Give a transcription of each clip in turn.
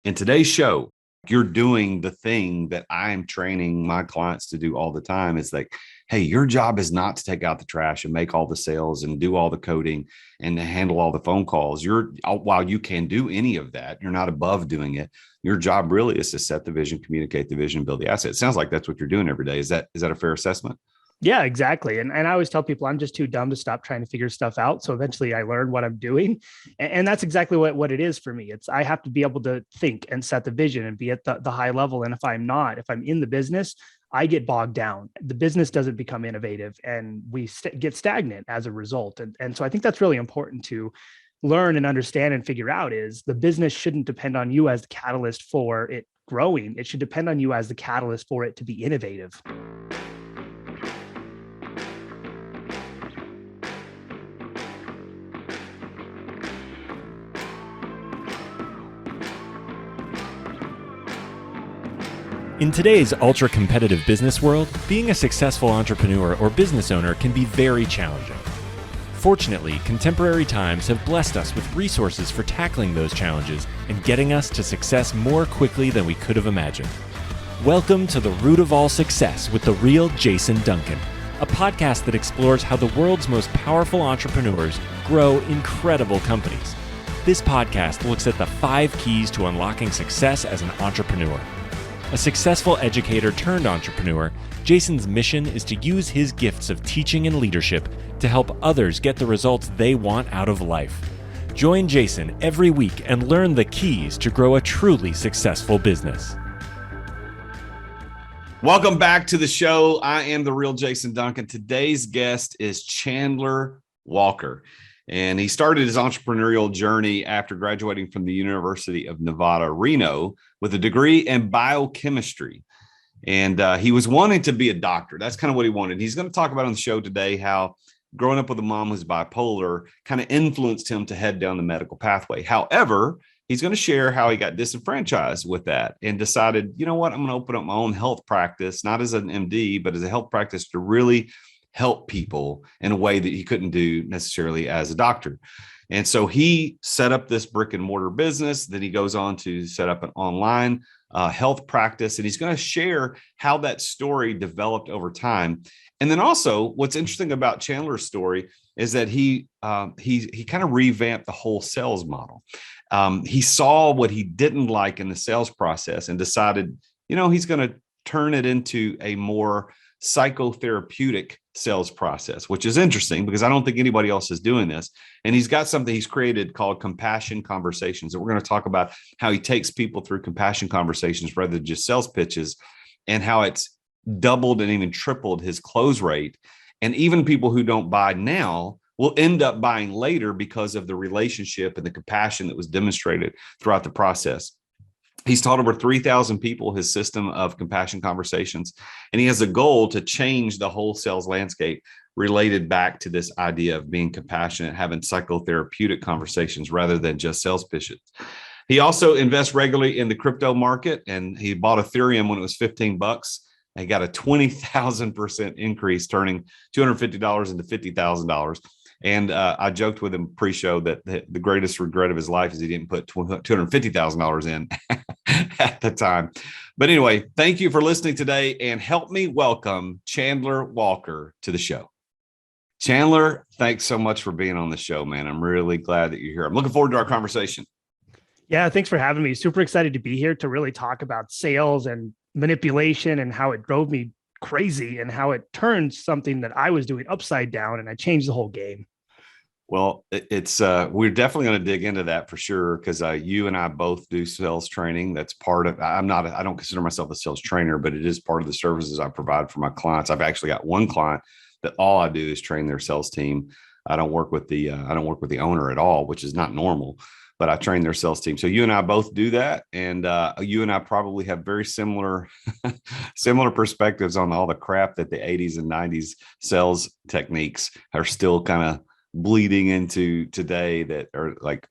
In today's show, you're doing the thing that I'm training my clients to do all the time. It's like, hey, your job is not to take out the trash and make all the sales and do all the coding and handle all the phone calls. While you can do any of that, you're not above doing it. Your job really is to set the vision, communicate the vision, build the asset. It sounds like that's what you're doing every day. Is that a fair assessment? Yeah, exactly. And I always tell people I'm just too dumb to stop trying to figure stuff out. So eventually I learn what I'm doing. And that's exactly what it is for me. It's I have to be able to think and set the vision and be at the high level. And if I'm in the business, I get bogged down. The business doesn't become innovative and we get stagnant as a result. And so I think that's really important to learn and understand and figure out is the business shouldn't depend on you as the catalyst for it growing. It should depend on you as the catalyst for it to be innovative. In today's ultra-competitive business world, being a successful entrepreneur or business owner can be very challenging. Fortunately, contemporary times have blessed us with resources for tackling those challenges and getting us to success more quickly than we could have imagined. Welcome to The Root of All Success with the real Jason Duncan, a podcast that explores how the world's most powerful entrepreneurs grow incredible companies. This podcast looks at the 5 keys to unlocking success as an entrepreneur. A successful educator turned entrepreneur, Jason's mission is to use his gifts of teaching and leadership to help others get the results they want out of life. Join Jason every week and learn the keys to grow a truly successful business. Welcome back to the show. I am the real Jason Duncan. Today's guest is Chandler Walker. And he started his entrepreneurial journey after graduating from the University of Nevada, Reno, with a degree in biochemistry. And he was wanting to be a doctor. That's kind of what he wanted. He's going to talk about on the show today how growing up with a mom who's bipolar kind of influenced him to head down the medical pathway. However, he's going to share how he got disenfranchised with that and decided, you know what, I'm going to open up my own health practice, not as an MD, but as a health practice to really help people in a way that he couldn't do necessarily as a doctor. And so he set up this brick and mortar business. Then he goes on to set up an online health practice. And he's going to share how that story developed over time. And then also what's interesting about Chandler's story is that he kind of revamped the whole sales model. He saw what he didn't like in the sales process and decided, he's going to turn it into a more psychotherapeutic sales process, which is interesting because I don't think anybody else is doing this. And he's got something he's created called compassion conversations. And we're going to talk about how he takes people through compassion conversations rather than just sales pitches and how it's doubled and even tripled his close rate. And even people who don't buy now will end up buying later because of the relationship and the compassion that was demonstrated throughout the process. He's taught over 3,000 people his system of compassion conversations, and he has a goal to change the whole sales landscape related back to this idea of being compassionate, having psychotherapeutic conversations rather than just sales pitches. He also invests regularly in the crypto market, and he bought Ethereum when it was $15. He got a 20,000% increase, turning $250 into $50,000. And I joked with him pre-show that the greatest regret of his life is he didn't put $250,000 in at the time. But anyway, thank you for listening today, and help me welcome Chandler Walker to the show. Chandler, thanks so much for being on the show, man. I'm really glad that you're here. I'm looking forward to our conversation. Yeah, thanks for having me. Super excited to be here to really talk about sales and manipulation and how it drove me crazy and how it turned something that I was doing upside down, and I changed the whole game. Well, it's we're definitely going to dig into that for sure, because you and I both do sales training. That's part of, I don't consider myself a sales trainer, but it is part of the services I provide for my clients. I've actually got one client that all I do is train their sales team. I don't work with the owner at all, which is not normal, but I train their sales team. So you and I both do that. And you and I probably have very similar perspectives on all the crap that the 80s and 90s sales techniques are still kind of bleeding into today, that are like,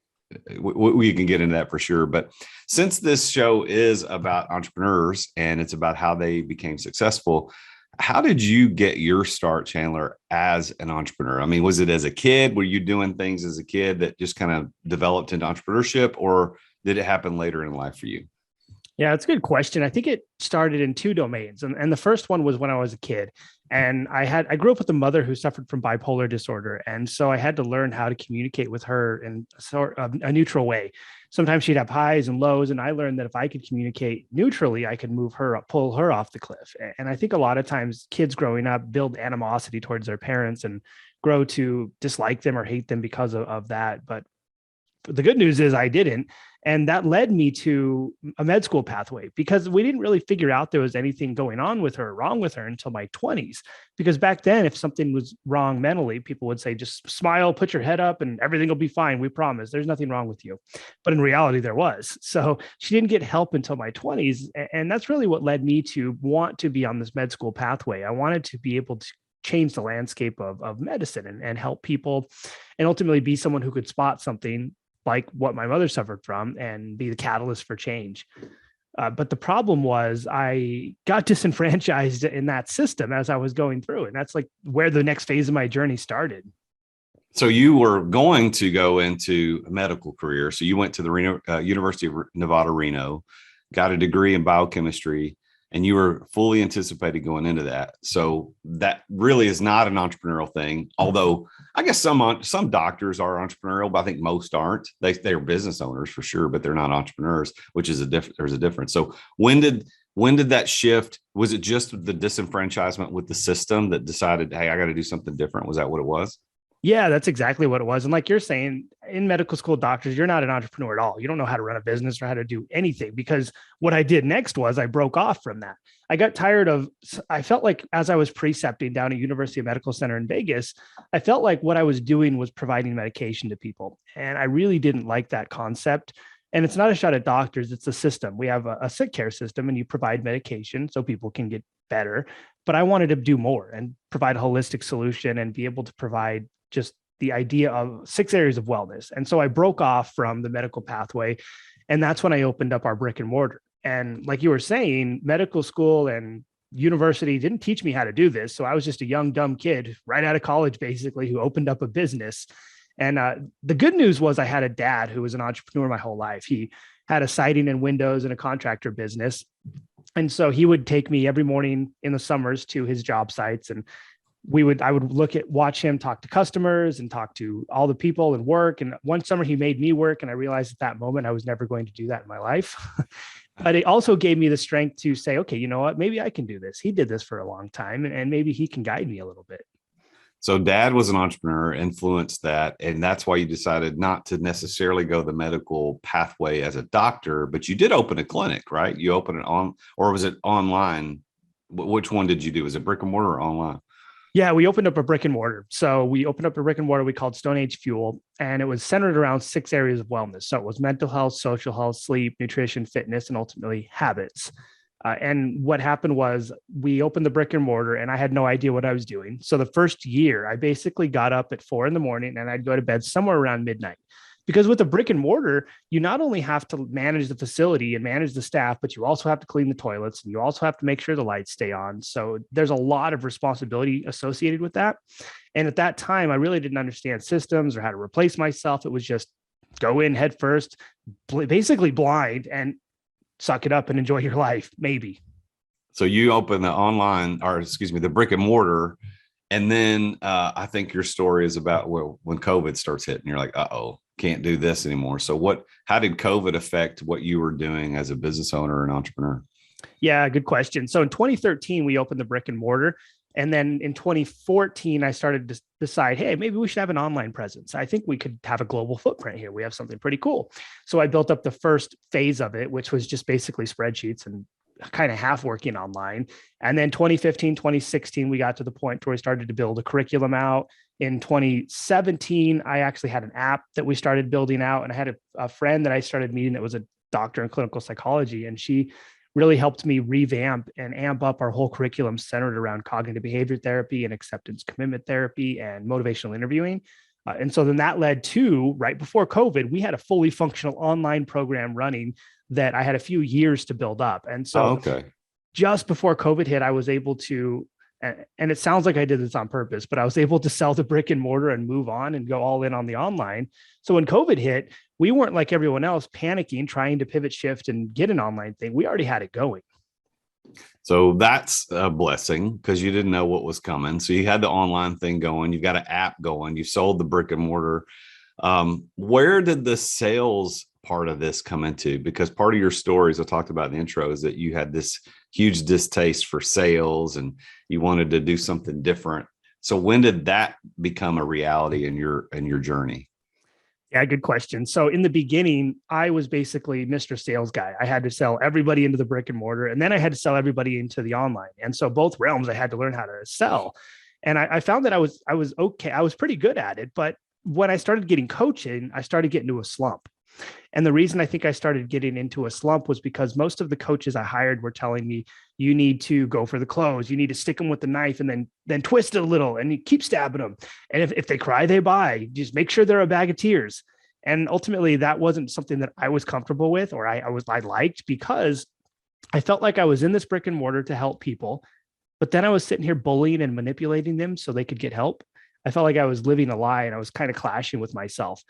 we can get into that for sure. But since this show is about entrepreneurs and it's about how they became successful, how did you get your start, Chandler, as an entrepreneur? I mean, was it as a kid? Were you doing things as a kid that just kind of developed into entrepreneurship, or did it happen later in life for you? Yeah, it's a good question. I think it started in two domains. And the first one was when I was a kid. And I grew up with a mother who suffered from bipolar disorder. And so I had to learn how to communicate with her in sort of a neutral way. Sometimes she'd have highs and lows. And I learned that if I could communicate neutrally, I could move her up, pull her off the cliff. And I think a lot of times kids growing up build animosity towards their parents and grow to dislike them or hate them because of that. But the good news is I didn't. And that led me to a med school pathway because we didn't really figure out there was anything going on with her, wrong with her until my 20s. Because back then, if something was wrong mentally, people would say, just smile, put your head up and everything will be fine. We promise there's nothing wrong with you. But in reality, there was. So she didn't get help until my 20s. And that's really what led me to want to be on this med school pathway. I wanted to be able to change the landscape of medicine and help people and ultimately be someone who could spot something like what my mother suffered from and be the catalyst for change. But the problem was I got disenfranchised in that system as I was going through. And that's like where the next phase of my journey started. So you were going to go into a medical career. So you went to the University of Nevada, Reno, got a degree in biochemistry, and you were fully anticipated going into that. So that really is not an entrepreneurial thing. Although I guess some doctors are entrepreneurial, but I think most aren't. They're business owners for sure, but they're not entrepreneurs, which is there's a difference. So when did that shift? Was it just the disenfranchisement with the system that decided, hey, I got to do something different? Was that what it was? Yeah, that's exactly what it was. And like you're saying, in medical school, doctors, you're not an entrepreneur at all. You don't know how to run a business or how to do anything, because what I did next was I broke off from that. I got tired of, I felt like as I was precepting down at University of Medical Center in Vegas, I felt like what I was doing was providing medication to people. And I really didn't like that concept. And it's not a shot at doctors, it's a system. We have a sick care system and you provide medication so people can get better. But I wanted to do more and provide a holistic solution and be able to provide just the idea of 6 areas of wellness. And so I broke off from the medical pathway. And that's when I opened up our brick and mortar. And like you were saying, medical school and university didn't teach me how to do this. So I was just a young, dumb kid right out of college, basically, who opened up a business. And the good news was I had a dad who was an entrepreneur my whole life. He had a siding and windows and a contractor business. And so he would take me every morning in the summers to his job sites, and I would watch him talk to customers and talk to all the people and work. And one summer he made me work. And I realized at that moment, I was never going to do that in my life. But it also gave me the strength to say, okay, you know what, maybe I can do this. He did this for a long time and maybe he can guide me a little bit. So dad was an entrepreneur, influenced that. And that's why you decided not to necessarily go the medical pathway as a doctor, but you did open a clinic, right? You opened it or was it online? Which one did you do? Was it brick and mortar or online? Yeah, we opened up a brick and mortar. So we opened up a brick and mortar we called Stone Age Fuel, and it was centered around 6 areas of wellness. So it was mental health, social health, sleep, nutrition, fitness, and ultimately habits. And what happened was we opened the brick and mortar and I had no idea what I was doing. So the first year, I basically got up at 4 a.m. and I'd go to bed somewhere around midnight. Because with a brick and mortar, you not only have to manage the facility and manage the staff, but you also have to clean the toilets and you also have to make sure the lights stay on. So there's a lot of responsibility associated with that. And at that time, I really didn't understand systems or how to replace myself. It was just go in head first, basically blind, and suck it up and enjoy your life, maybe. So you open the brick and mortar. And then I think your story is about when COVID starts hitting, you're like, uh-oh, can't do this anymore. So how did COVID affect what you were doing as a business owner and entrepreneur? Yeah, good question. So in 2013, we opened the brick and mortar. And then in 2014, I started to decide, hey, maybe we should have an online presence. I think we could have a global footprint here. We have something pretty cool. So I built up the first phase of it, which was just basically spreadsheets and kind of half working online. And then 2015, 2016, we got to the point where we started to build a curriculum out. In 2017, I actually had an app that we started building out. And I had a friend that I started meeting that was a doctor in clinical psychology. And she really helped me revamp and amp up our whole curriculum centered around cognitive behavior therapy and acceptance commitment therapy and motivational interviewing. And so then that led to, right before COVID, we had a fully functional online program running that I had a few years to build up. And so just before COVID hit, I was able to, and it sounds like I did this on purpose, but I was able to sell the brick and mortar and move on and go all in on the online. So when COVID hit, we weren't like everyone else panicking, trying to pivot shift and get an online thing. We already had it going. So that's a blessing because you didn't know what was coming. So you had the online thing going. You've got an app going. You sold the brick and mortar. Where did the sales part of this come into? Because part of your stories I talked about in the intro is that you had this huge distaste for sales and you wanted to do something different. So when did that become a reality in your journey? Yeah, good question. So in the beginning, I was basically Mr. Sales Guy. I had to sell everybody into the brick and mortar, and then I had to sell everybody into the online. And so both realms, I had to learn how to sell. And I found that I was okay. I was pretty good at it. But when I started getting coaching, I started getting into a slump. And the reason I think I started getting into a slump was because most of the coaches I hired were telling me, you need to go for the close. You need to stick them with the knife and then twist it a little and you keep stabbing them. And if they cry, they buy. Just make sure they're a bag of tears. And ultimately, that wasn't something that I was comfortable with or I liked, because I felt like I was in this brick and mortar to help people. But then I was sitting here bullying and manipulating them so they could get help. I felt like I was living a lie and I was kind of clashing with myself.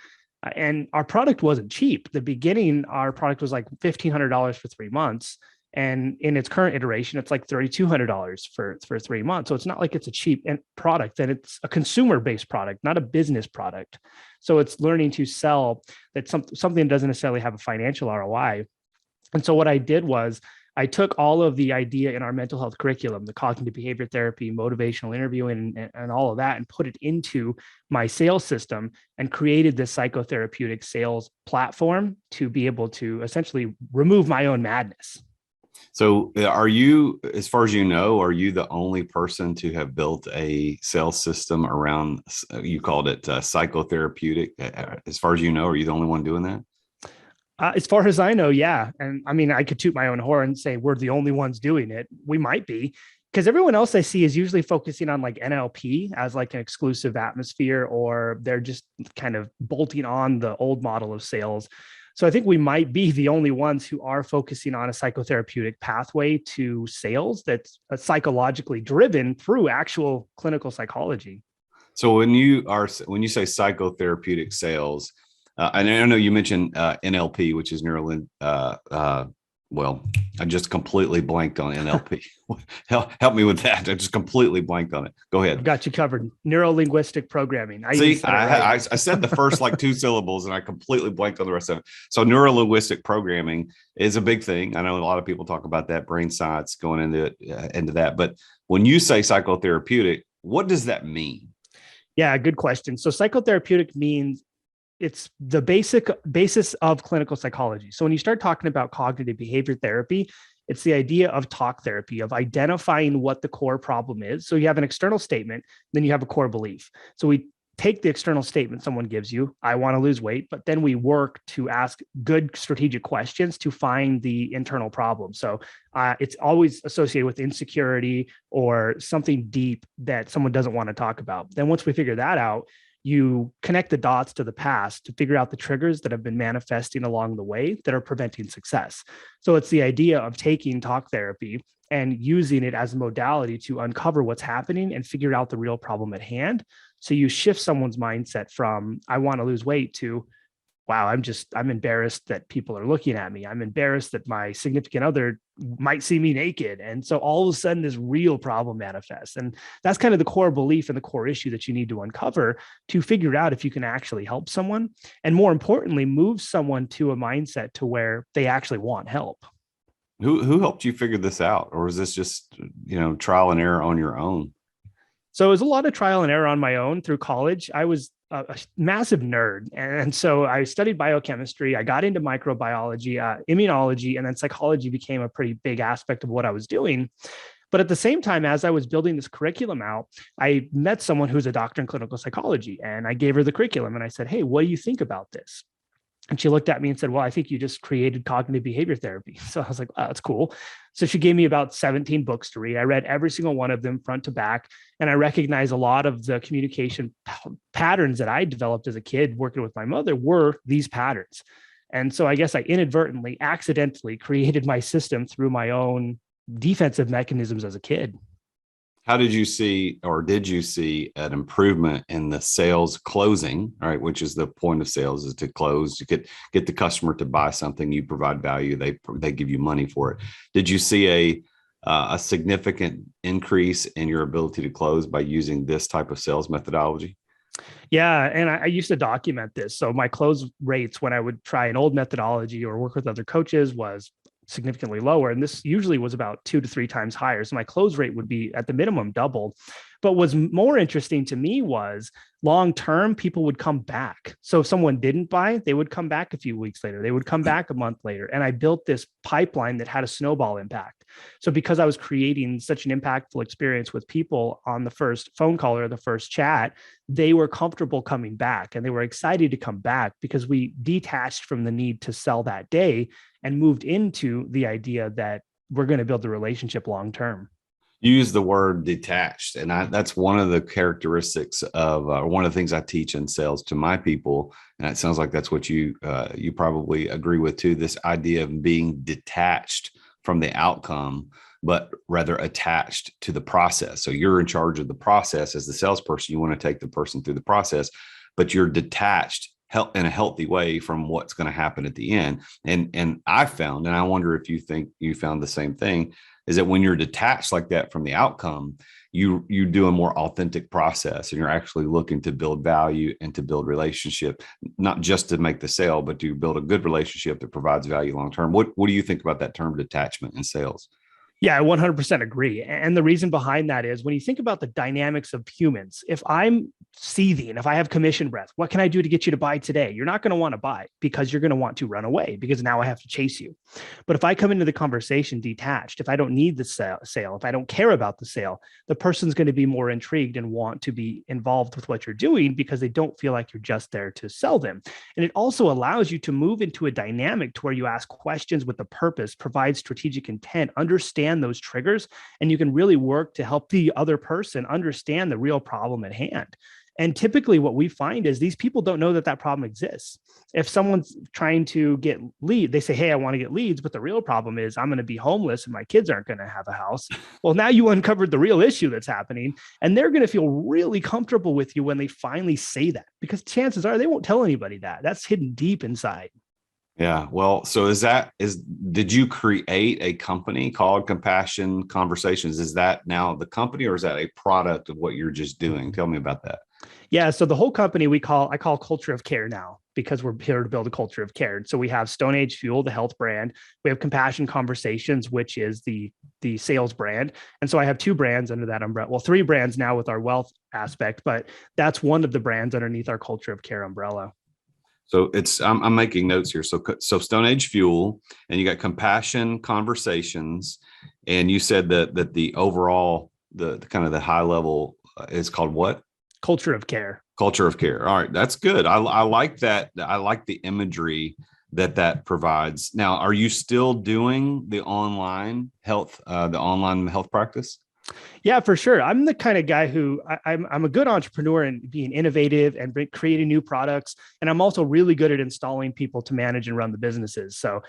And our product wasn't cheap. The beginning, our product was like $1,500 for 3 months. And in its current iteration, it's like $3,200 for 3 months. So it's not like it's a cheap product, and it's a consumer-based product, not a business product. So it's learning to sell that something that doesn't necessarily have a financial ROI. And so what I did was I took all of the idea in our mental health curriculum, the cognitive behavior therapy, motivational interviewing, and all of that, and put it into my sales system and created this psychotherapeutic sales platform to be able to essentially remove my own madness. So are you, as far as you know, are you the only person to have built a sales system around, you called it psychotherapeutic? As far as you know, are you the only one doing that? As far as I know, yeah. And I mean, I could toot my own horn and say we're the only ones doing it. We might be, because everyone else I see is usually focusing on like NLP as like an exclusive atmosphere, or they're just kind of bolting on the old model of sales. So I think we might be the only ones who are focusing on a psychotherapeutic pathway to sales that's psychologically driven through actual clinical psychology. So when you say psychotherapeutic sales, and I know you mentioned NLP, which is well, I just completely blanked on NLP. Help me with that. I just completely blanked on it. Go ahead. I've got you covered. Neuro-linguistic programming. I said the first like 2 syllables and I completely blanked on the rest of it. So neuro-linguistic programming is a big thing. I know a lot of people talk about that, brain science going into that. But when you say psychotherapeutic, what does that mean? Yeah, good question. So psychotherapeutic means it's the basis of clinical psychology. So when you start talking about cognitive behavior therapy, it's the idea of talk therapy, of identifying what the core problem is. So you have an external statement, then you have a core belief. So we take the external statement someone gives you, I want to lose weight, but then we work to ask good strategic questions to find the internal problem. So it's always associated with insecurity or something deep that someone doesn't want to talk about. Then once we figure that out, you connect the dots to the past to figure out the triggers that have been manifesting along the way that are preventing success. So it's the idea of taking talk therapy and using it as a modality to uncover what's happening and figure out the real problem at hand. So you shift someone's mindset from, I want to lose weight, to, wow, I'm embarrassed that people are looking at me. I'm embarrassed that my significant other might see me naked. And so all of a sudden this real problem manifests. And that's kind of the core belief and the core issue that you need to uncover to figure out if you can actually help someone. And more importantly, move someone to a mindset to where they actually want help. Who helped you figure this out? Or is this just, trial and error on your own? So it was a lot of trial and error on my own through college. I was a massive nerd. And so I studied biochemistry. I got into microbiology, immunology, and then psychology became a pretty big aspect of what I was doing. But at the same time, as I was building this curriculum out, I met someone who's a doctor in clinical psychology, and I gave her the curriculum and I said, hey, what do you think about this? And she looked at me and said, well, I think you just created cognitive behavior therapy. So I was like, oh, that's cool. So she gave me about 17 books to read. I read every single one of them front to back. And I recognized a lot of the communication patterns that I developed as a kid working with my mother were these patterns. And so I guess I inadvertently, accidentally created my system through my own defensive mechanisms as a kid. How did you see, or did you see an improvement in the sales closing? All right, which is the point of sales, is to close. You get the customer to buy something, you provide value, they give you money for it. Did you see a significant increase in your ability to close by using this type of sales methodology? Yeah. And I used to document this. So my close rates when I would try an old methodology or work with other coaches was significantly lower. And this usually was about 2 to 3 times higher. So my close rate would be at the minimum double. But what's more interesting to me was long term, people would come back. So if someone didn't buy, they would come back a few weeks later. They would come back a month later. And I built this pipeline that had a snowball impact. So because I was creating such an impactful experience with people on the first phone call or the first chat, they were comfortable coming back and they were excited to come back because we detached from the need to sell that day and moved into the idea that we're going to build the relationship long term. You use the word detached, and that's one of the characteristics of one of the things I teach in sales to my people, and it sounds like that's what you probably agree with too. This idea of being detached from the outcome, but rather attached to the process. So you're in charge of the process as the salesperson. You want to take the person through the process, but you're detached in a healthy way from what's going to happen at the end. And I found, and I wonder if you think you found the same thing, is that when you're detached like that from the outcome, you do a more authentic process, and you're actually looking to build value and to build relationship, not just to make the sale, but to build a good relationship that provides value long term. What do you think about that term detachment in sales? Yeah, I 100% agree. And the reason behind that is when you think about the dynamics of humans, if I'm seething, if I have commission breath, what can I do to get you to buy today? You're not going to want to buy because you're going to want to run away because now I have to chase you. But if I come into the conversation detached, if I don't need the sale, if I don't care about the sale, the person's going to be more intrigued and want to be involved with what you're doing because they don't feel like you're just there to sell them. And it also allows you to move into a dynamic to where you ask questions with a purpose, provide strategic intent, understand those triggers, and you can really work to help the other person understand the real problem at hand. And typically what we find is these people don't know that that problem exists. If someone's trying to get lead, they say, hey, I want to get leads, but the real problem is I'm going to be homeless and my kids aren't going to have a house. Well, now you uncovered the real issue that's happening, and they're going to feel really comfortable with you when they finally say that, because chances are they won't tell anybody that. That's hidden deep inside. Yeah. Well, so did you create a company called Compassion Conversations? Is that now the company, or is that a product of what you're just doing? Tell me about that. Yeah. So the whole company I call Culture of Care now, because we're here to build a culture of care. And so we have Stone Age Fuel, the health brand. We have Compassion Conversations, which is the sales brand. And so I have 2 brands under that umbrella. Well, 3 brands now with our wealth aspect, but that's one of the brands underneath our Culture of Care umbrella. So I'm making notes here. So Stone Age Fuel, and you got Compassion Conversations, and you said that the overall, the kind of the high level is called what? Culture of Care. Culture of Care. All right, that's good. I like that. I like the imagery that provides. Now, are you still doing the online health practice? Yeah, for sure. I'm the kind of guy who I'm a good entrepreneur and being innovative and creating new products. And I'm also really good at installing people to manage and run the businesses. So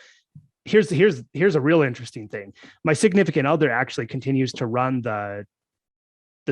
here's a real interesting thing. My significant other actually continues to run the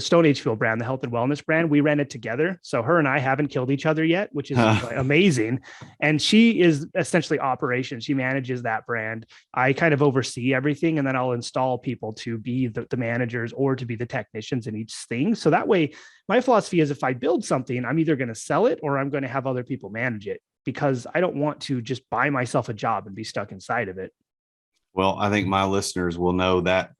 Stone Age Fuel brand, the health and wellness brand. We ran it together. So her and I haven't killed each other yet, which is amazing. And she is essentially operations. She manages that brand. I kind of oversee everything, and then I'll install people to be the managers or to be the technicians in each thing. So that way, my philosophy is if I build something, I'm either going to sell it or I'm going to have other people manage it, because I don't want to just buy myself a job and be stuck inside of it. Well, I think my listeners will know that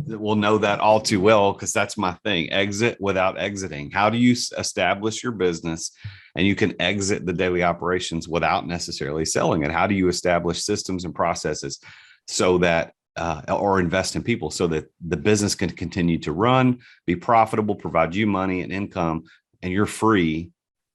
will know that all too well, because that's my thing. Exit without exiting. How do you establish your business and you can exit the daily operations without necessarily selling it? How do you establish systems and processes so that or invest in people so that the business can continue to run, be profitable, provide you money and income, and you're free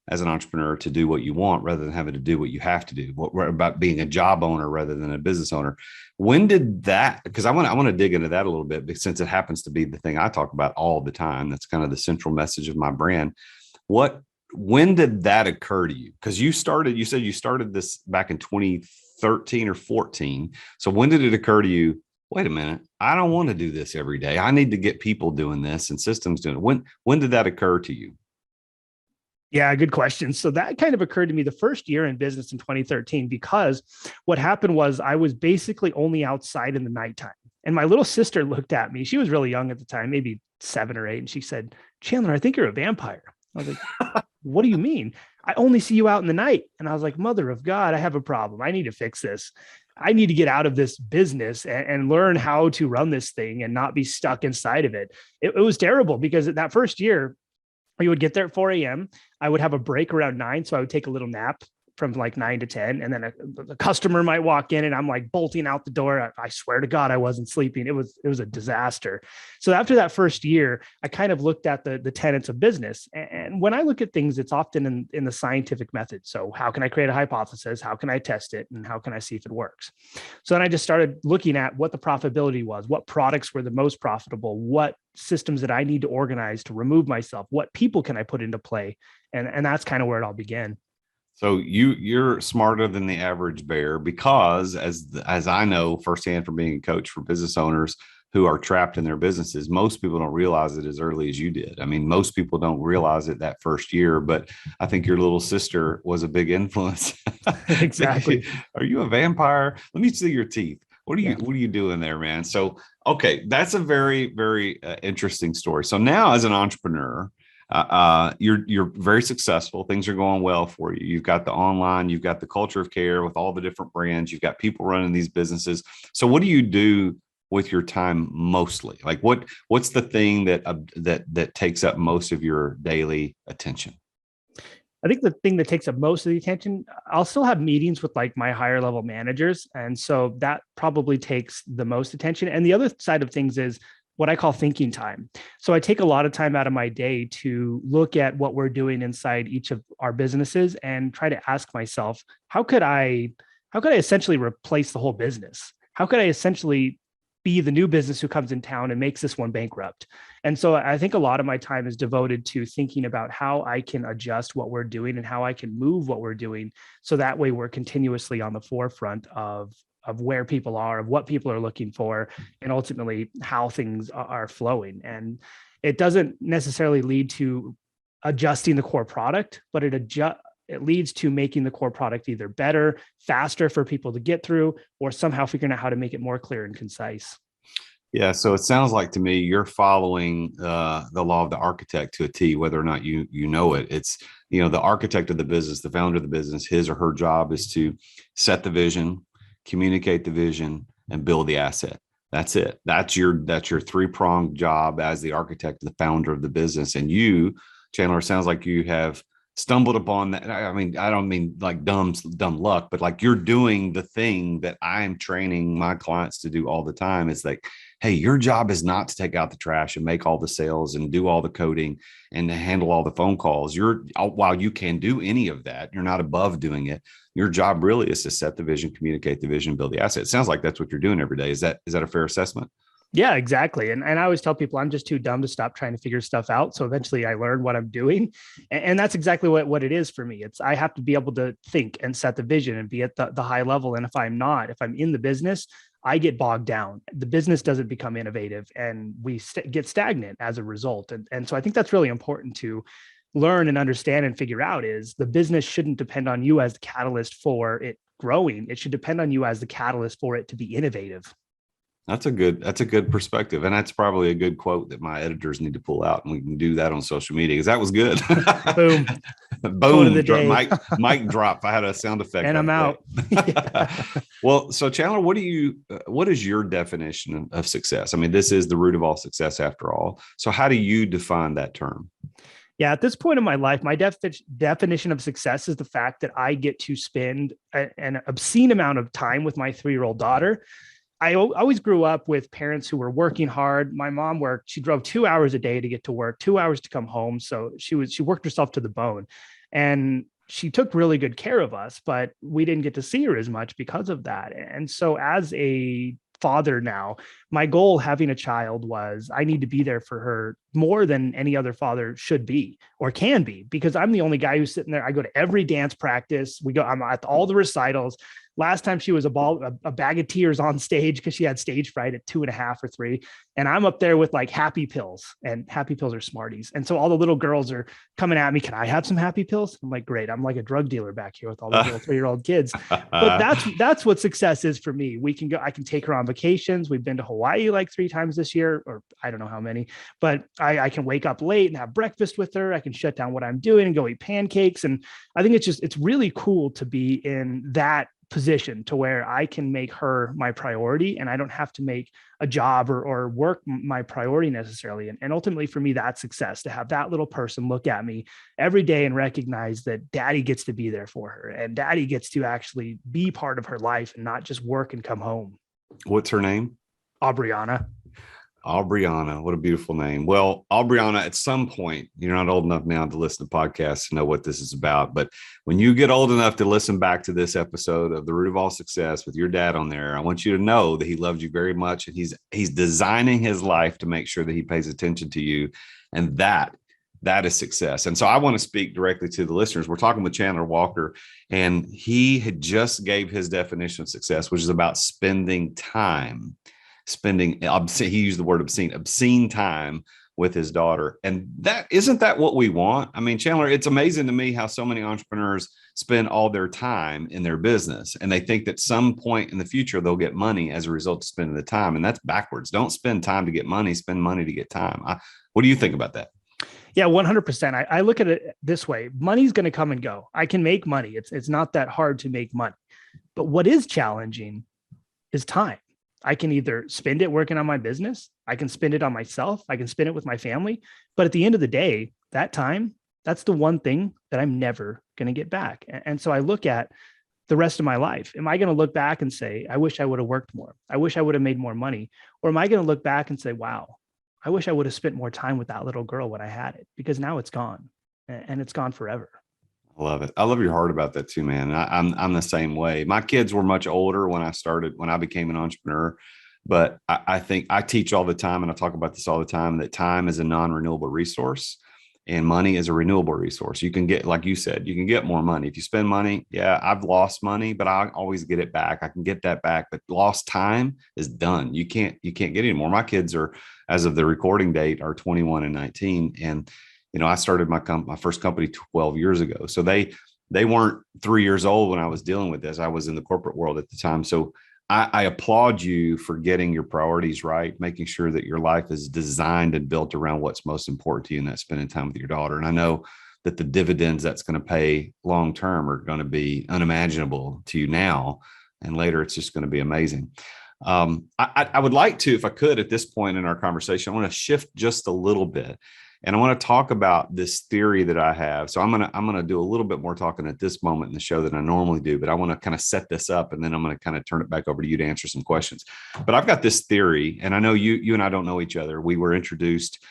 as an entrepreneur to do what you want rather than having to do what you have to do? What about being a job owner rather than a business owner? When did that, because I want to dig into that a little bit, since it happens to be the thing I talk about all the time. That's kind of the central message of my brand. When did that occur to you? Because you said you started this back in 2013 or 14. So when did it occur to you, wait a minute, I don't want to do this every day. I need to get people doing this and systems doing it. When did that occur to you? Yeah, good question. So that kind of occurred to me the first year in business in 2013, because what happened was I was basically only outside in the nighttime. And my little sister looked at me. She was really young at the time, maybe 7 or 8. And she said, Chandler, I think you're a vampire. I was like, what do you mean? I only see you out in the night. And I was like, mother of God, I have a problem. I need to fix this. I need to get out of this business and learn how to run this thing and not be stuck inside of it. It was terrible because that first year, we would get there at 4 a.m. I would have a break around 9. So I would take a little nap from like 9 to 10. And then a customer might walk in and I'm like bolting out the door. I swear to God, I wasn't sleeping. It was a disaster. So after that first year, I kind of looked at the tenets of business. And when I look at things, it's often in the scientific method. So how can I create a hypothesis? How can I test it? And how can I see if it works? So then I just started looking at what the profitability was, what products were the most profitable, what systems that I need to organize to remove myself, what people can I put into play? And that's kind of where it all began. So you're smarter than the average bear, because as I know firsthand from being a coach for business owners who are trapped in their businesses, most people don't realize it as early as you did. I mean, most people don't realize it that first year, but I think your little sister was a big influence. Exactly. Are you a vampire? Let me see your teeth. What are you doing there, man? So, okay, that's a very, very interesting story. So now as an entrepreneur, you're very successful. Things are going well for you. You've got the online, you've got the culture of care with all the different brands. You've got people running these businesses. So what do you do with your time mostly? Like what's the thing that takes up most of your daily attention? I think the thing that takes up most of the attention, I'll still have meetings with like my higher level managers. And so that probably takes the most attention. And the other side of things is what I call thinking time. So I take a lot of time out of my day to look at what we're doing inside each of our businesses and try to ask myself, how could I essentially replace the whole business? How could I essentially be the new business who comes in town and makes this one bankrupt? And so I think a lot of my time is devoted to thinking about how I can adjust what we're doing and how I can move what we're doing. So that way we're continuously on the forefront of where people are, of what people are looking for, and ultimately how things are flowing. And it doesn't necessarily lead to adjusting the core product, but it leads to making the core product either better, faster for people to get through, or somehow figuring out how to make it more clear and concise. Yeah, so it sounds like to me you're following the law of the architect to a T, whether or not you know it. It's, the architect of the business, the founder of the business, his or her job is to set the vision, communicate the vision, and build the asset. That's it. That's your three-pronged job as the architect, the founder of the business. And you, Chandler, sounds like you have stumbled upon that. I mean, I don't mean like dumb luck, but like you're doing the thing that I'm training my clients to do all the time. It's like, hey, your job is not to take out the trash and make all the sales and do all the coding and handle all the phone calls. While you can do any of that, you're not above doing it. Your job really is to set the vision, communicate the vision, build the asset. It sounds like that's what you're doing every day. Is that a fair assessment? Yeah, exactly. And I always tell people I'm just too dumb to stop trying to figure stuff out. So eventually I learn what I'm doing. And that's exactly what it is for me. I have to be able to think and set the vision and be at the high level. And if I'm in the business, I get bogged down. The business doesn't become innovative and we get stagnant as a result. And so I think that's really important to learn and understand and figure out is the business shouldn't depend on you as the catalyst for it growing. It should depend on you as the catalyst for it to be innovative. That's a good perspective. And that's probably a good quote that my editors need to pull out, and we can do that on social media because that was good. Boom. Boom. Mic drop. I had a sound effect. And I'm out. Well, so Chandler, what is your definition of success? I mean, this is the root of all success after all. So how do you define that term? Yeah, at this point in my life, my definition of success is the fact that I get to spend an obscene amount of time with my 3-year-old daughter. I always grew up with parents who were working hard. My mom worked, she drove 2 hours a day to get to work, 2 hours to come home. So she worked herself to the bone, and she took really good care of us, but we didn't get to see her as much because of that. And so as a father now, my goal having a child was I need to be there for her more than any other father should be or can be, because I'm the only guy who's sitting there. I go to every dance practice. I'm at all the recitals. Last time she was a bag of tears on stage because she had stage fright at 2.5 or 3. And I'm up there with like happy pills, and happy pills are Smarties. And so all the little girls are coming at me. Can I have some happy pills? I'm like, great. I'm like a drug dealer back here with all the little 3-year-old kids. But that's what success is for me. I can take her on vacations. We've been to Hawaii like 3 times this year, or I don't know how many, but I can wake up late and have breakfast with her. I can shut down what I'm doing and go eat pancakes. And I think it's really cool to be in that position to where I can make her my priority, and I don't have to make a job or work my priority necessarily. And ultimately for me, that's success, to have that little person look at me every day and recognize that daddy gets to be there for her, and daddy gets to actually be part of her life and not just work and come home. What's her name? Aubriana. Aubriana, what a beautiful name. Well, Aubriana, at some point, you're not old enough now to listen to podcasts to know what this is about. But when you get old enough to listen back to this episode of The Root of All Success with your dad on there, I want you to know that he loves you very much, and he's designing his life to make sure that he pays attention to you. And that is success. And so I want to speak directly to the listeners. We're talking with Chandler Walker, and he had just gave his definition of success, which is about spending time. He used the word obscene time with his daughter. And isn't that what we want? I mean, Chandler, it's amazing to me how so many entrepreneurs spend all their time in their business, and they think that some point in the future they'll get money as a result of spending the time. And that's backwards. Don't spend time to get money, spend money to get time. What do you think about that? Yeah, 100%. I look at it this way. Money's going to come and go. I can make money. It's not that hard to make money. But what is challenging is time. I can either spend it working on my business, I can spend it on myself, I can spend it with my family. But at the end of the day, that time, that's the one thing that I'm never going to get back. And so I look at the rest of my life. Am I going to look back and say, I wish I would have worked more? I wish I would have made more money? Or am I going to look back and say, wow, I wish I would have spent more time with that little girl when I had it, because now it's gone, and it's gone forever. I love it. I love your heart about that too, man. I'm the same way. My kids were much older when I became an entrepreneur, but I think I teach all the time, and I talk about this all the time, that time is a non-renewable resource and money is a renewable resource. You can get, like you said, you can get more money. If you spend money, yeah, I've lost money, but I always get it back. I can get that back, but lost time is done. You can't get it anymore. My kids are, as of the recording date, are 21 and 19. And I started my first company 12 years ago. So they weren't 3 years old when I was dealing with this. I was in the corporate world at the time. So I applaud you for getting your priorities right, making sure that your life is designed and built around what's most important to you, and that's spending time with your daughter. And I know that the dividends that's going to pay long-term are going to be unimaginable to you now, and later it's just going to be amazing. I would like to, if I could, at this point in our conversation, I want to shift just a little bit. And I want to talk about this theory that I have. So I'm going to do a little bit more talking at this moment in the show than I normally do, but I want to kind of set this up, and then I'm going to kind of turn it back over to you to answer some questions. But I've got this theory, and I know you and I don't know each other. We were introduced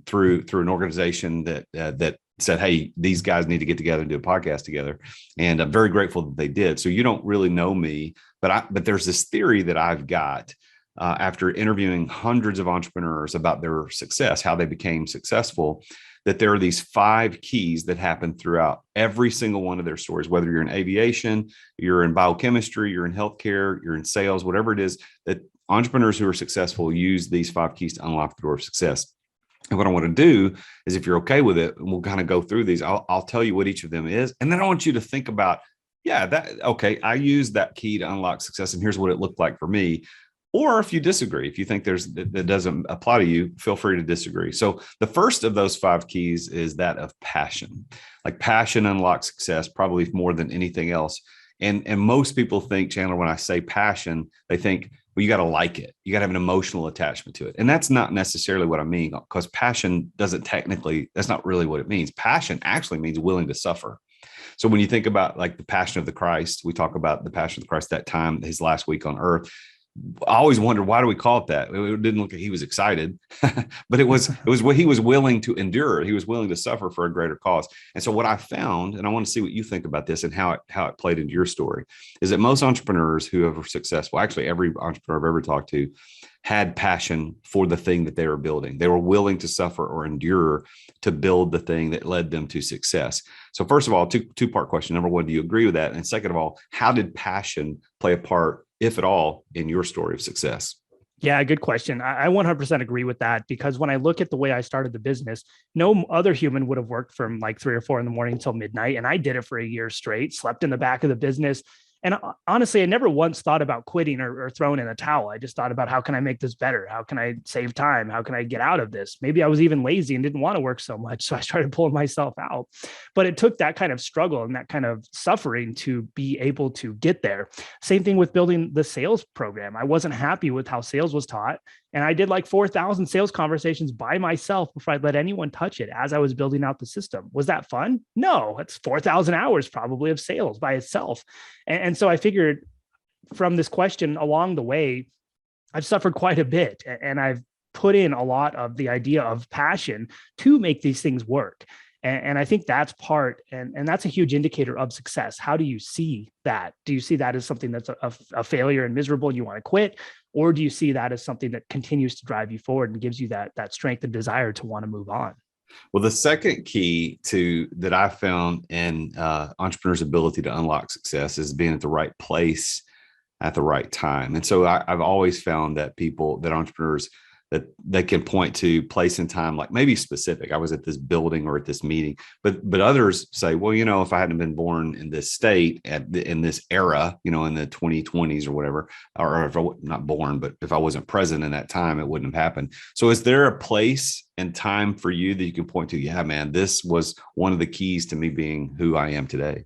through an organization that said, hey, these guys need to get together and do a podcast together. And I'm very grateful that they did. So you don't really know me, but there's this theory that I've got after interviewing hundreds of entrepreneurs about their success, how they became successful, that there are these 5 keys that happen throughout every single one of their stories, whether you're in aviation, you're in biochemistry, you're in healthcare, you're in sales, whatever it is, that entrepreneurs who are successful use these 5 keys to unlock the door of success. And what I want to do is, if you're okay with it, and we'll kind of go through these, I'll tell you what each of them is. And then I want you to think about, I use that key to unlock success, and here's what it looked like for me. Or if you disagree, if you think that doesn't apply to you, feel free to disagree. So the first of those 5 keys is that of passion. Like, passion unlocks success probably more than anything else. And most people think, Chandler, when I say passion, they think, well, you got to like it. You got to have an emotional attachment to it. And that's not necessarily what I mean, because passion that's not really what it means. Passion actually means willing to suffer. So when you think about like the Passion of the Christ, we talk about the Passion of the Christ, that time, his last week on earth. I always wondered, why do we call it that? It didn't look like he was excited, but it was what he was willing to endure. He was willing to suffer for a greater cause. And so what I found, and I want to see what you think about this and how it played into your story, is that most entrepreneurs who are successful, actually every entrepreneur I've ever talked to, had passion for the thing that they were building. They were willing to suffer or endure to build the thing that led them to success. So first of all, two-part question. Number one, do you agree with that? And second of all, how did passion play a part, if at all, in your story of success? Yeah, good question. I 100% agree with that, because when I look at the way I started the business, no other human would have worked from like 3 or 4 in the morning until midnight. And I did it for a year straight, slept in the back of the business. And honestly, I never once thought about quitting or throwing in a towel. I just thought about, how can I make this better? How can I save time? How can I get out of this? Maybe I was even lazy and didn't want to work so much, so I started pulling myself out. But it took that kind of struggle and that kind of suffering to be able to get there. Same thing with building the sales program. I wasn't happy with how sales was taught. And I did like 4,000 sales conversations by myself before I let anyone touch it as I was building out the system. Was that fun? No, it's 4,000 hours probably of sales by itself. And so I figured from this question along the way, I've suffered quite a bit, and I've put in a lot of the idea of passion to make these things work. And I think that's part, and that's a huge indicator of success. How do you see that? Do you see that as something that's a failure and miserable and you want to quit? Or do you see that as something that continues to drive you forward and gives you that strength and desire to want to move on? Well, the second key that I found in entrepreneurs' ability to unlock success is being at the right place at the right time. And so I've always found that entrepreneurs, that they can point to place and time, like maybe specific. I was at this building or at this meeting, but others say, well, if I hadn't been born in this state in this era, in the 2020s or whatever, or if I not born, but if I wasn't present in that time, it wouldn't have happened. So is there a place and time for you that you can point to? Yeah, man, this was one of the keys to me being who I am today.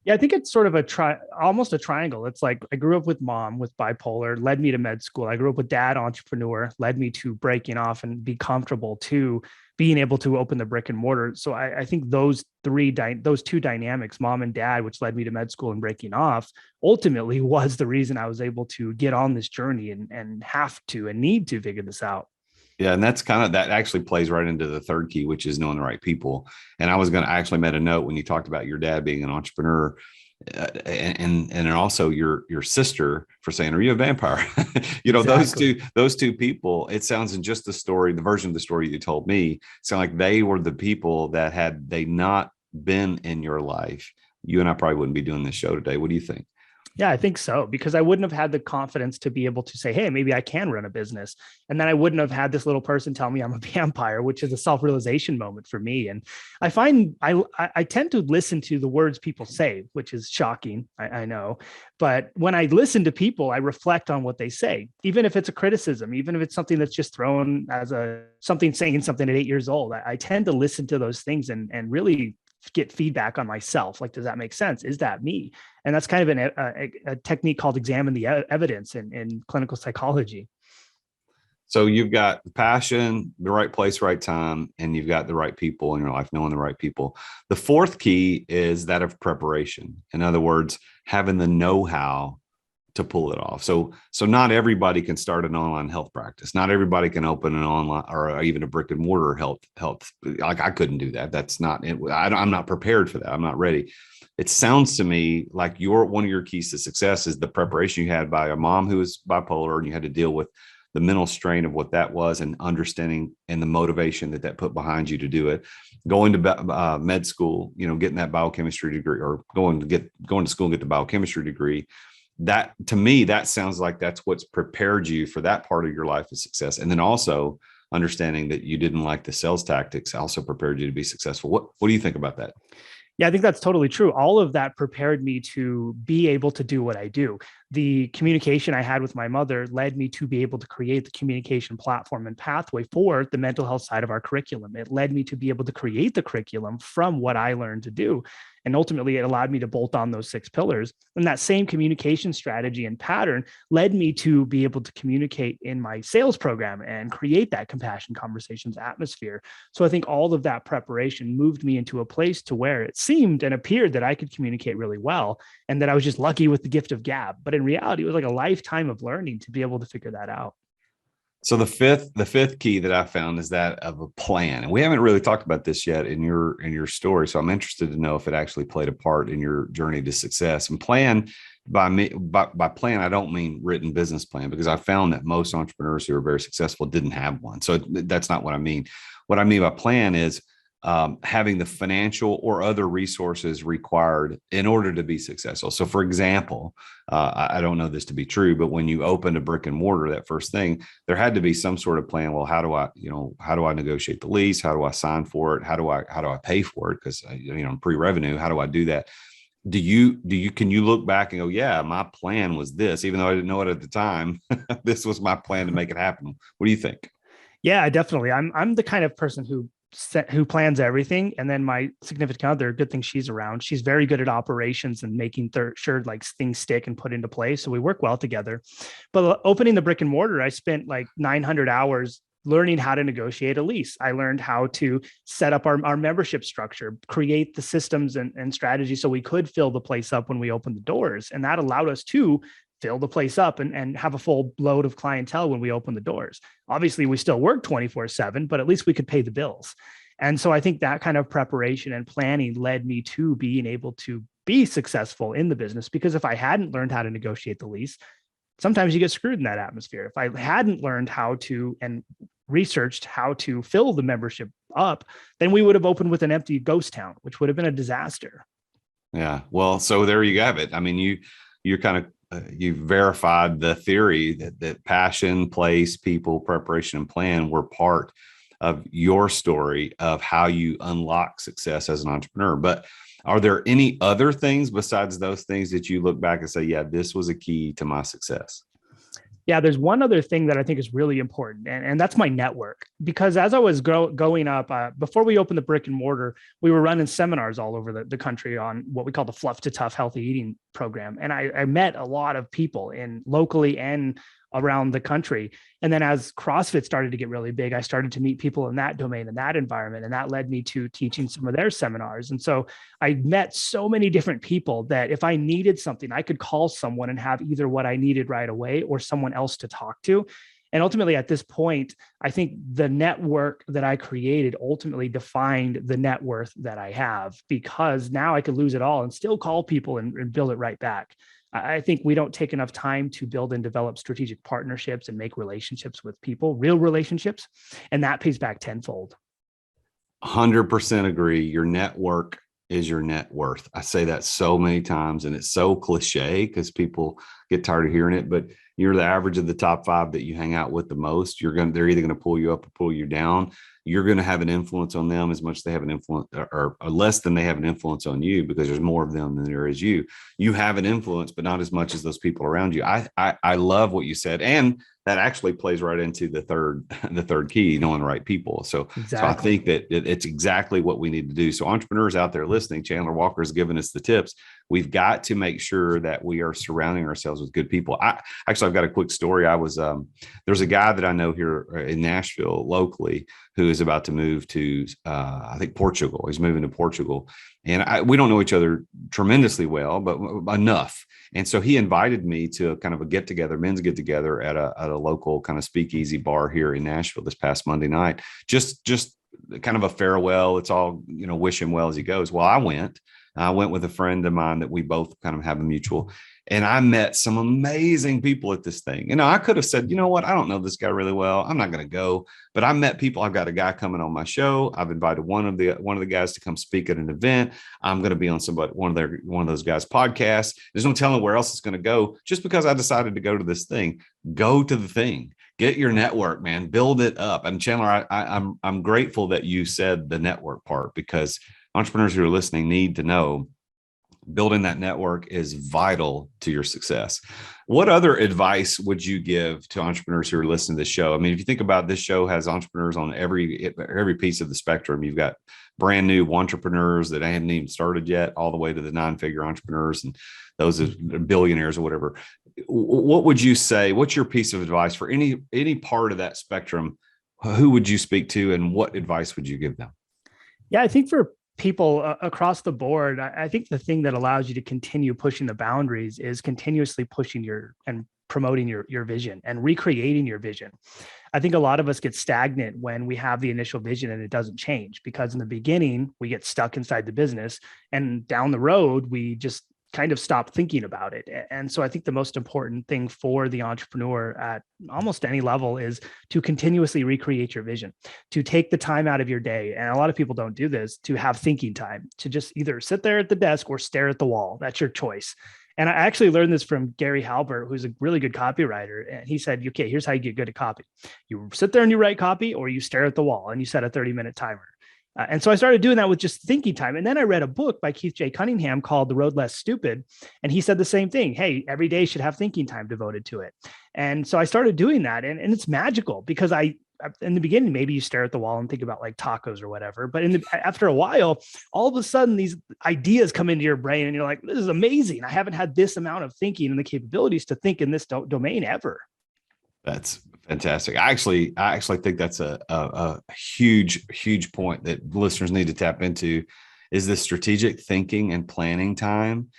Yeah, I think it's sort of almost a triangle. It's like I grew up with mom with bipolar, led me to med school. I grew up with dad, entrepreneur, led me to breaking off and be comfortable to being able to open the brick and mortar. So I think those two dynamics, mom and dad, which led me to med school and breaking off, ultimately was the reason I was able to get on this journey and have to and need to figure this out. Yeah. And that actually plays right into the third key, which is knowing the right people. And I actually made a note when you talked about your dad being an entrepreneur, and also your sister for saying, are you a vampire? Exactly. those two people, it sounds in just the version of the story you told me, sound like they were the people that had they not been in your life, you and I probably wouldn't be doing this show today. What do you think? Yeah, I think so, because I wouldn't have had the confidence to be able to say, hey, maybe I can run a business. And then I wouldn't have had this little person tell me I'm a vampire, which is a self-realization moment for me. And I find I tend to listen to the words people say, which is shocking, I know. But when I listen to people, I reflect on what they say, even if it's a criticism, even if it's something that's just thrown as saying something at 8 years old. I tend to listen to those things and really get feedback on myself. Like, does that make sense? Is that me? And that's kind of a technique called examine the evidence in clinical psychology. So you've got the passion, the right place, right time, and you've got the right people in your life, knowing the right people. The fourth key is that of preparation. In other words, having the know-how to pull it off. So not everybody can start an online health practice. Not everybody can open an online or even a brick and mortar health. Like I couldn't do that. That's not it. I'm not prepared for that. I'm not ready. It sounds to me like one of your keys to success is the preparation you had by a mom who was bipolar, and you had to deal with the mental strain of what that was, and understanding and the motivation that put behind you to do it. Going to med school, getting that biochemistry degree, or going to school and get the biochemistry degree. That, to me, that sounds like that's what's prepared you for that part of your life of success. And then also understanding that you didn't like the sales tactics also prepared you to be successful. What do you think about that? Yeah, I think that's totally true. All of that prepared me to be able to do what I do. The communication I had with my mother led me to be able to create the communication platform and pathway for the mental health side of our curriculum. It led me to be able to create the curriculum from what I learned to do. And ultimately, it allowed me to bolt on those 6 pillars. And that same communication strategy and pattern led me to be able to communicate in my sales program and create that compassion conversations atmosphere. So I think all of that preparation moved me into a place to where it seemed and appeared that I could communicate really well, and that I was just lucky with the gift of gab. But in reality, it was like a lifetime of learning to be able to figure that out. So the fifth key that I found is that of a plan. And we haven't really talked about this yet in your story. So I'm interested to know if it actually played a part in your journey to success. And plan by plan, I don't mean written business plan, because I found that most entrepreneurs who are very successful didn't have one. So that's not what I mean. What I mean by plan is having the financial or other resources required in order to be successful. So for example, I don't know this to be true, but when you opened a brick and mortar, that first thing, there had to be some sort of plan. Well, how do I negotiate the lease? How do I sign for it? How do I pay for it? Because, pre-revenue, how do I do that? Can you look back and go, yeah, my plan was this, even though I didn't know it at the time, this was my plan to make it happen. What do you think? Yeah, definitely. I'm the kind of person who plans everything. And then my significant other, good thing she's around. She's very good at operations and making sure like things stick and put into place. So we work well together. But opening the brick and mortar, I spent like 900 hours learning how to negotiate a lease. I learned how to set up our membership structure, create the systems and strategies so we could fill the place up when we opened the doors. And that allowed us to fill the place up and have a full load of clientele when we open the doors. Obviously, we still work 24/7, but at least we could pay the bills. And so I think that kind of preparation and planning led me to being able to be successful in the business, because if I hadn't learned how to negotiate the lease, sometimes you get screwed in that atmosphere. If I hadn't learned how to and researched how to fill the membership up, then we would have opened with an empty ghost town, which would have been a disaster. Yeah. Well, so there you have it. I mean, you're kind of you verified the theory that passion, place, people, preparation, and plan were part of your story of how you unlock success as an entrepreneur. But are there any other things besides those things that you look back and say, yeah, this was a key to my success? Yeah, there's one other thing that I think is really important, and that's my network. Because as I was going up, before we opened the brick and mortar, we were running seminars all over the country on what we call the Fluff to Tough Healthy Eating program. And I met a lot of people locally and around the country. And then as CrossFit started to get really big, I started to meet people in that domain, in that environment. And that led me to teaching some of their seminars. And so I met so many different people that if I needed something, I could call someone and have either what I needed right away or someone else to talk to. And ultimately, at this point, I think the network that I created ultimately defined the net worth that I have, because now I could lose it all and still call people and build it right back. I think we don't take enough time to build and develop strategic partnerships and make relationships with people, real relationships, and that pays back tenfold. 100% agree. Your network is your net worth. I say that so many times, and it's so cliche because people get tired of hearing it, but you're the average of the top 5 that you hang out with the most. They're either going to pull you up or pull you down. You're going to have an influence on them as much as they have an influence, or less than they have an influence on you, because there's more of them than there is you. You have an influence, but not as much as those people around you. I love what you said. And that actually plays right into the third key, knowing the right people. So I think that it's exactly what we need to do. So entrepreneurs out there listening, Chandler Walker has given us the tips. We've got to make sure that we are surrounding ourselves with good people. I've got a quick story. There's a guy that I know here in Nashville locally who is about to move to, I think, Portugal. He's moving to Portugal. And we don't know each other tremendously well, but enough. And so he invited me to kind of a men's get together at a local kind of speakeasy bar here in Nashville this past Monday night. Just kind of a farewell. It's all, wish him well as he goes. Well, I went with a friend of mine that we both kind of have a mutual, and I met some amazing people at this thing. I could have said, you know what? I don't know this guy really well. I'm not going to go, but I met people. I've got a guy coming on my show. I've invited one of the guys to come speak at an event. I'm going to be on one of those guys' podcasts. There's no telling where else it's going to go. Just because I decided to go to this thing, go to the thing, get your network, man, build it up. And Chandler, I'm grateful that you said the network part, because entrepreneurs who are listening need to know building that network is vital to your success. What other advice would you give to entrepreneurs who are listening to this show? I mean, if you think about this show has entrepreneurs on every piece of the spectrum. You've got brand new entrepreneurs that haven't even started yet, all the way to the 9-figure entrepreneurs and those are billionaires or whatever. What would you say? What's your piece of advice for any part of that spectrum? Who would you speak to, and what advice would you give them? Yeah, I think for people across the board, I think the thing that allows you to continue pushing the boundaries is continuously pushing and promoting your vision and recreating your vision. I think a lot of us get stagnant when we have the initial vision and it doesn't change, because in the beginning we get stuck inside the business, and down the road we just kind of stop thinking about it. And so I think the most important thing for the entrepreneur at almost any level is to continuously recreate your vision, to take the time out of your day. And a lot of people don't do this, to have thinking time, to just either sit there at the desk or stare at the wall. That's your choice. And I actually learned this from Gary Halbert, who's a really good copywriter. And he said, okay, here's how you get good at copy. You sit there and you write copy, or you stare at the wall and you set a 30-minute timer. And so I started doing that with just thinking time. And then I read a book by Keith J. Cunningham called The Road Less Stupid. And he said the same thing. Hey, every day should have thinking time devoted to it. And so I started doing that. And it's magical, because in the beginning, maybe you stare at the wall and think about like tacos or whatever. But after a while, all of a sudden, these ideas come into your brain and you're like, this is amazing. I haven't had this amount of thinking and the capabilities to think in this domain ever. That's fantastic. I actually think that's a huge point that listeners need to tap into, is the strategic thinking and planning time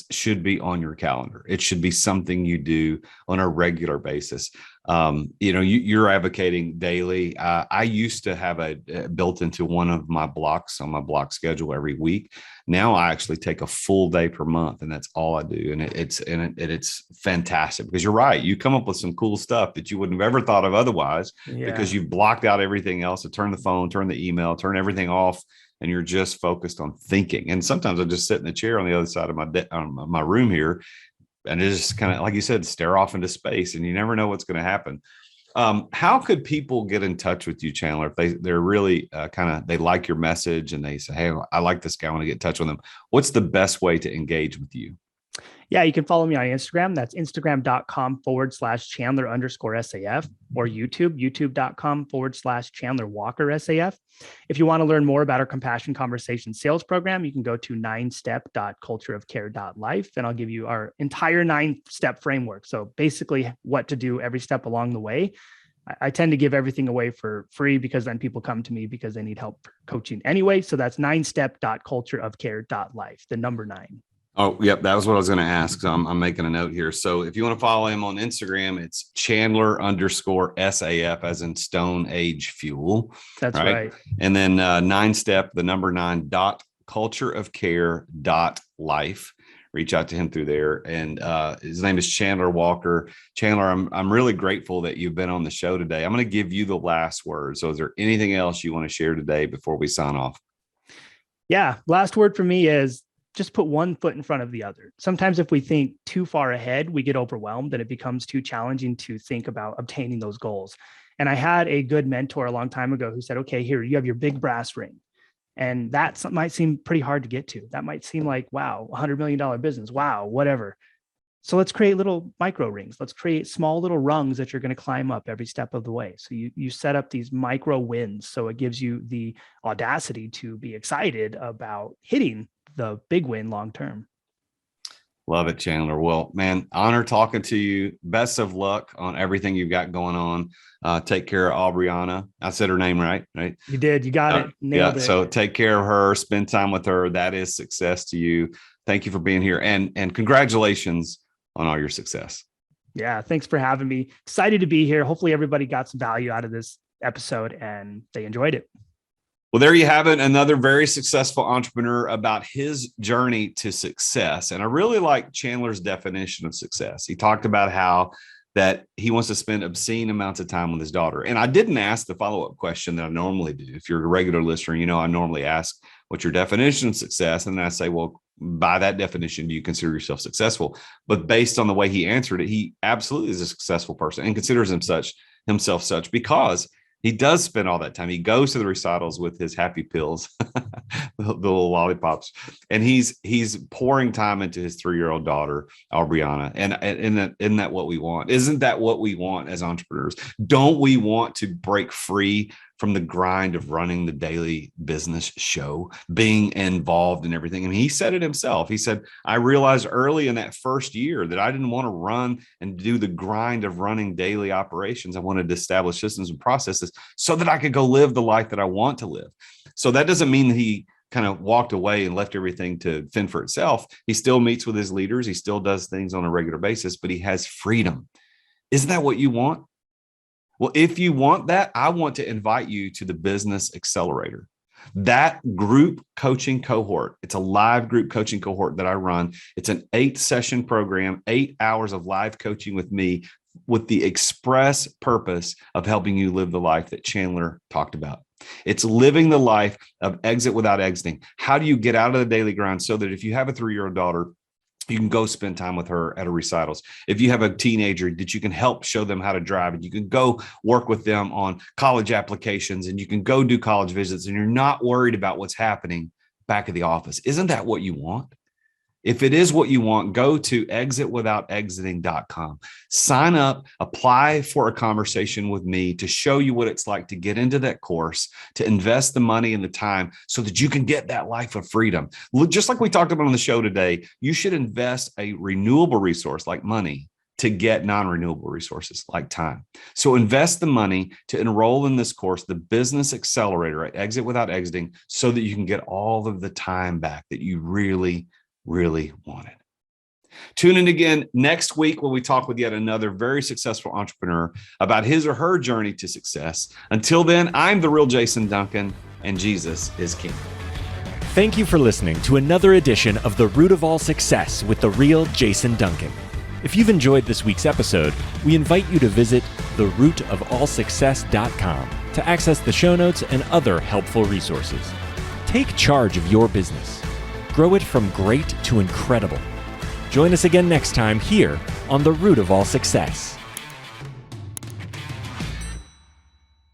should be on your calendar. It should be something you do on a regular basis. You're advocating daily. I used to have a built into one of my blocks on my block schedule every week. Now I actually take a full day per month, and that's all I do. And it's fantastic, because you're right. You come up with some cool stuff that you wouldn't have ever thought of otherwise, because you've blocked out everything else. To turn the phone, turn the email, turn everything off, and you're just focused on thinking. And sometimes I just sit in the chair on the other side of my room here, and it just kind of, like you said, stare off into space, and you never know what's going to happen. How could people get in touch with you, Chandler, if they're really they like your message and they say, hey, I like this guy, I want to get in touch with him? What's the best way to engage with you? Yeah, you can follow me on Instagram. That's Instagram.com/Chandler_SAF, or YouTube.com/Chandler Walker SAF. If you want to learn more about our Compassion Conversation sales program, you can go to 9step.cultureofcare.life, and I'll give you our entire 9-step framework. So basically what to do every step along the way. I tend to give everything away for free, because then people come to me because they need help for coaching anyway. So that's 9step.cultureofcare.life, the number 9. Oh, yep. That was what I was going to ask. So I'm making a note here. So if you want to follow him on Instagram, it's Chandler_SAF, as in Stone Age Fuel. That's right. And then 9step, the number 9.cultureofcare.life. Reach out to him through there. And his name is Chandler Walker. Chandler, I'm really grateful that you've been on the show today. I'm going to give you the last word. So is there anything else you want to share today before we sign off? Yeah. Last word for me is, just put one foot in front of the other. Sometimes if we think too far ahead, we get overwhelmed and it becomes too challenging to think about obtaining those goals. And I had a good mentor a long time ago who said, okay, here, you have your big brass ring. And that might seem pretty hard to get to. That might seem like, wow, $100 million business. Wow, whatever. So let's create little micro rings. Let's create small little rungs that you're going to climb up every step of the way. So you set up these micro wins. So it gives you the audacity to be excited about hitting the big win long term. Love it, Chandler. Well, man, honor talking to you. Best of luck on everything you've got going on. Take care of Aubriana. I said her name right? You did. You got it. Nailed it. So take care of her. Spend time with her. That is success to you. Thank you for being here, and congratulations on all your success. Yeah, thanks for having me. Excited to be here. Hopefully everybody got some value out of this episode and they enjoyed it. Well, there you have it. Another very successful entrepreneur about his journey to success. And I really like Chandler's definition of success. He talked about how that he wants to spend obscene amounts of time with his daughter. And I didn't ask the follow-up question that I normally do. If you're a regular listener, you know, I normally ask, what's your definition of success? And then I say, well, by that definition, do you consider yourself successful? But based on the way he answered it, he absolutely is a successful person and considers himself such because he does spend all that time. He goes to the recitals with his happy pills, the little lollipops, and he's pouring time into his 3-year-old daughter, Aubriana. And isn't that what we want? Isn't that what we want as entrepreneurs? Don't we want to break free from the grind of running the daily business show, being involved in everything? I mean, he said it himself. He said, I realized early in that first year that I didn't want to run and do the grind of running daily operations. I wanted to establish systems and processes so that I could go live the life that I want to live. So that doesn't mean that he kind of walked away and left everything to fend for itself. He still meets with his leaders. He still does things on a regular basis, but he has freedom. Isn't that what you want? Well, if you want that, I want to invite you to the Business Accelerator. That group coaching cohort, it's a live group coaching cohort that I run. It's an 8-session program, 8 hours of live coaching with me, with the express purpose of helping you live the life that Chandler talked about. It's living the life of exit without exiting. How do you get out of the daily grind so that if you have a 3-year-old daughter, you can go spend time with her at her recitals? If you have a teenager, that you can help show them how to drive, and you can go work with them on college applications, and you can go do college visits, and you're not worried about what's happening back at the office. Isn't that what you want? If it is what you want, go to exitwithoutexiting.com. Sign up, apply for a conversation with me to show you what it's like to get into that course, to invest the money and the time so that you can get that life of freedom. Just like we talked about on the show today, you should invest a renewable resource like money to get non-renewable resources like time. So invest the money to enroll in this course, the Business Accelerator at Exit Without Exiting, so that you can get all of the time back that you really wanted. Tune in again next week when we talk with yet another very successful entrepreneur about his or her journey to success. Until then, I'm the real Jason Duncan, and Jesus is King. Thank you for listening to another edition of The Root of All Success with the real Jason Duncan. If you've enjoyed this week's episode, we invite you to visit therootofallsuccess.com to access the show notes and other helpful resources. Take charge of your business. Grow it from great to incredible. Join us again next time here on The Root of All Success.